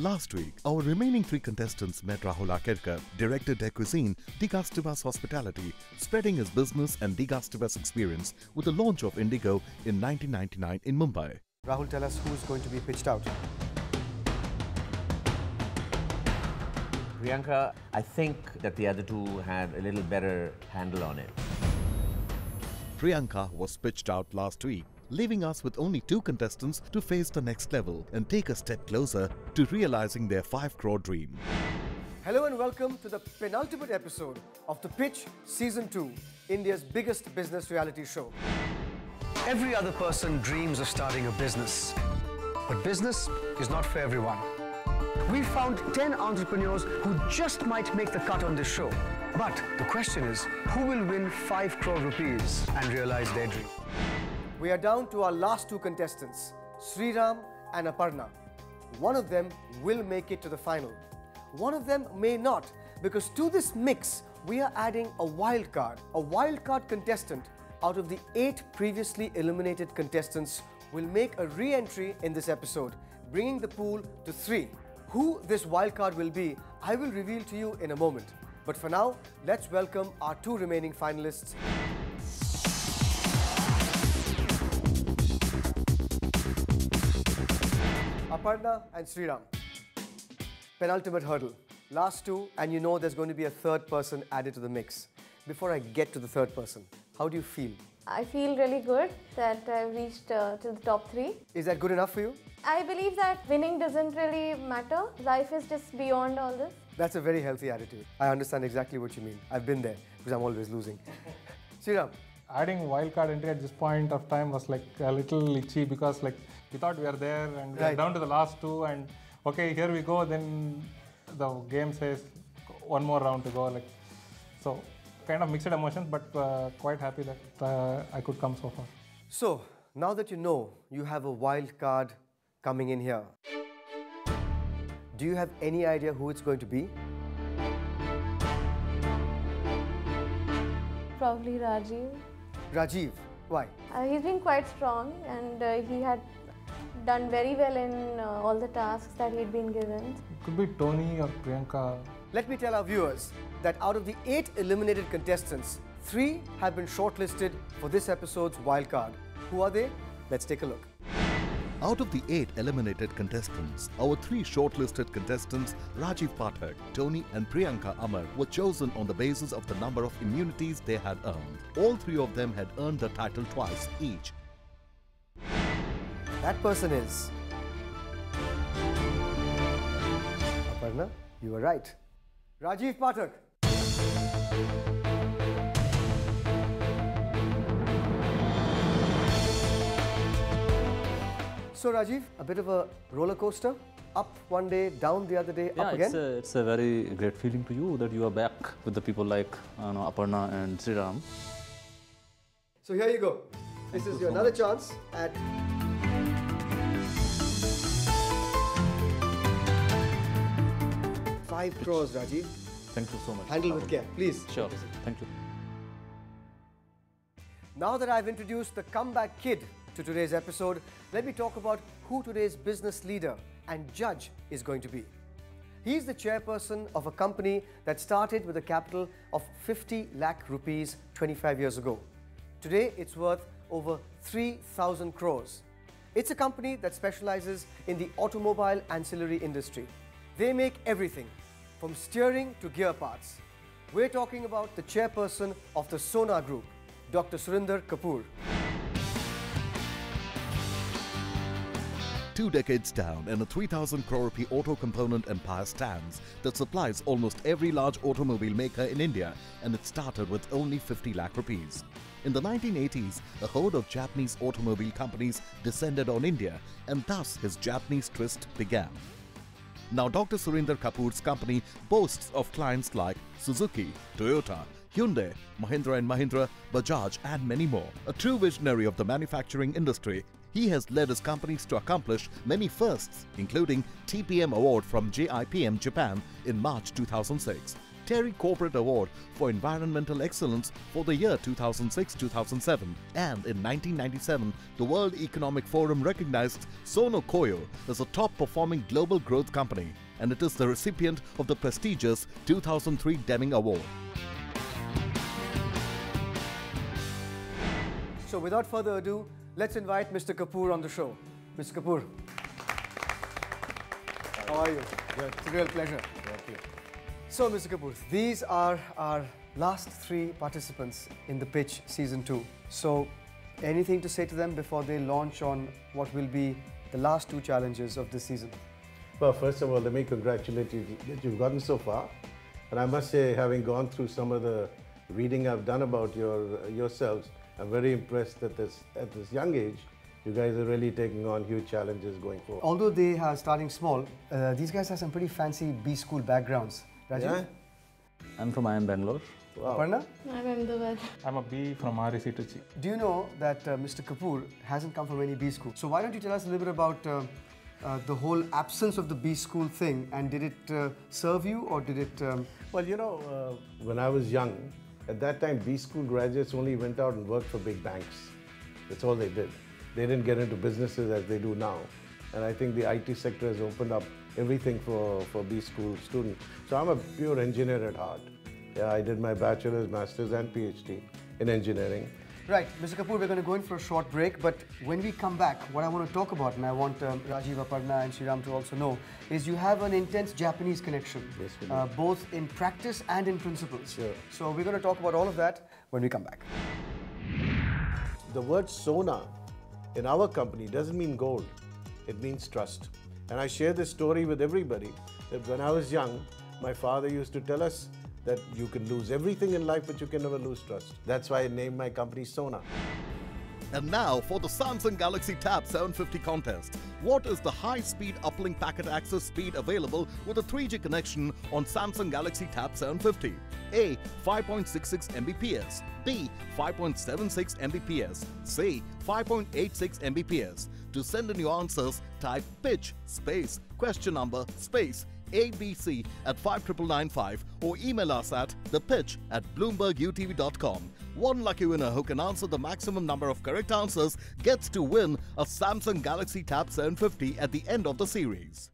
Last week, our remaining three contestants met Rahul Akerkar, Director de Cuisine, De Gastibus Hospitality, spreading his business and De Gastibus experience with the launch of Indigo in 1999 in Mumbai. Rahul, tell us who's going to be pitched out. Priyanka, I think that the other two had a little better handle on it. Priyanka was pitched out last week, leaving us with only two contestants to face the next level and take a step closer to realizing their 5 crore dream. Hello and welcome to the penultimate episode of The Pitch Season 2, India's biggest business reality show. Every other person dreams of starting a business, but business is not for everyone. We found 10 entrepreneurs who just might make the cut on this show. But the question is, who will win 5 crore rupees and realize their dream? We are down to our last two contestants, Sriram and Aparna. One of them will make it to the final. One of them may not, because to this mix, we are adding a wild card contestant out of the 8 previously eliminated contestants will make a re-entry in this episode, bringing the pool to 3. Who this wild card will be, I will reveal to you in a moment. But for now, let's welcome our 2 remaining finalists. Aparna and Sriram. Penultimate hurdle. Last 2, and you know there's going to be a third person added to the mix. Before I get to the third person, how do you feel? I feel really good that I've reached to the top 3. Is that good enough for you? I believe that winning doesn't really matter. Life is just beyond all this. That's a very healthy attitude. I understand exactly what you mean. I've been there because I'm always losing. Sriram. Adding wildcard entry at this point of time was like a little itchy because like we thought we are there and we are down to the last 2 and okay, here we go. Then the game says one more round to go. Like so, kind of mixed emotions, but quite happy that I could come so far. So now that you know you have a wild card coming in here, do you have any idea who it's going to be? Probably Rajiv. Rajiv. Why? He's been quite strong and he had done very well in all the tasks that he'd been given. It could be Tony or Priyanka. Let me tell our viewers that out of the 8 eliminated contestants, 3 have been shortlisted for this episode's wild card. Who are they? Let's take a look. Out of the 8 eliminated contestants, our 3 shortlisted contestants, Rajiv Pathak, Tony and Priyanka Amar, were chosen on the basis of the number of immunities they had earned. All 3 of them had earned the title twice each. That person is... Aparna, you were right. Rajiv Pathak. So Rajiv, a bit of a roller coaster, up one day, down the other day, up again? It's a very great feeling to you that you are back with the people like Aparna and Sriram. So here you go. This is your another chance at... 5 crores, Rajiv. Thank you so much. Handle with care, please. Sure. Thank you. Now that I've introduced the comeback kid to today's episode, let me talk about who today's business leader and judge is going to be. He's the chairperson of a company that started with a capital of 50 lakh rupees 25 years ago. Today, it's worth over 3,000 crores. It's a company that specializes in the automobile ancillary industry. They make everything, from steering to gear parts. We're talking about the chairperson of the Sona Group, Dr. Surinder Kapoor. 2 decades down and a 3,000 crore rupee auto component empire stands that supplies almost every large automobile maker in India, and it started with only 50 lakh rupees. In the 1980s, a horde of Japanese automobile companies descended on India, and thus his Japanese twist began. Now Dr. Surinder Kapoor's company boasts of clients like Suzuki, Toyota, Hyundai, Mahindra & Mahindra, Bajaj and many more. A true visionary of the manufacturing industry, he has led his companies to accomplish many firsts, including TPM Award from JIPM Japan in March 2006. TERI Corporate Award for Environmental Excellence for the year 2006-2007. And in 1997, the World Economic Forum recognized Sono Koyo as a top-performing global growth company, and it is the recipient of the prestigious 2003 Deming Award. So without further ado, let's invite Mr. Kapoor on the show. Mr. Kapoor. How are you? Good. It's a real pleasure. Thank you. So, Mr. Kapoor, these are our last 3 participants in the pitch season 2. So, anything to say to them before they launch on what will be the last 2 challenges of this season? Well, first of all, let me congratulate you that you've gotten so far. And I must say, having gone through some of the reading I've done about yourselves, I'm very impressed that at this young age, you guys are really taking on huge challenges going forward. Although they are starting small, these guys have some pretty fancy B school backgrounds. Rajiv? Yeah? I'm from IIM Bangalore. Wow. Aparna? I'm Ahmedabad. I'm a B from REC Trichy. Do you know that Mr. Kapoor hasn't come from any B school? So why don't you tell us a little bit about the whole absence of the B school thing, and did it serve you or did it... Well, you know, when I was young, at that time, B school graduates only went out and worked for big banks. That's all they did. They didn't get into businesses as they do now. And I think the IT sector has opened up everything for B school students. So I'm a pure engineer at heart. Yeah, I did my bachelor's, master's and PhD in engineering. Right, Mr. Kapoor, we're going to go in for a short break, but when we come back, what I want to talk about, and I want Rajiv, Aparna and Sriram to also know, is you have an intense Japanese connection, Yes, we do. both in practice and in principles. Sure. So we're going to talk about all of that when we come back. The word Sona in our company doesn't mean gold, it means trust. And I share this story with everybody that when I was young, my father used to tell us that you can lose everything in life, but you can never lose trust. That's why I named my company Sona. And now for the Samsung Galaxy Tab 750 contest. What is the high-speed uplink packet access speed available with a 3G connection on Samsung Galaxy Tab 750? A. 5.66 Mbps. B. 5.76 Mbps. C. 5.86 Mbps. To send in your answers, type pitch space question number space ABC at 59995 or email us at thepitch@bloombergutv.com. One lucky winner who can answer the maximum number of correct answers gets to win a Samsung Galaxy Tab 750 at the end of the series.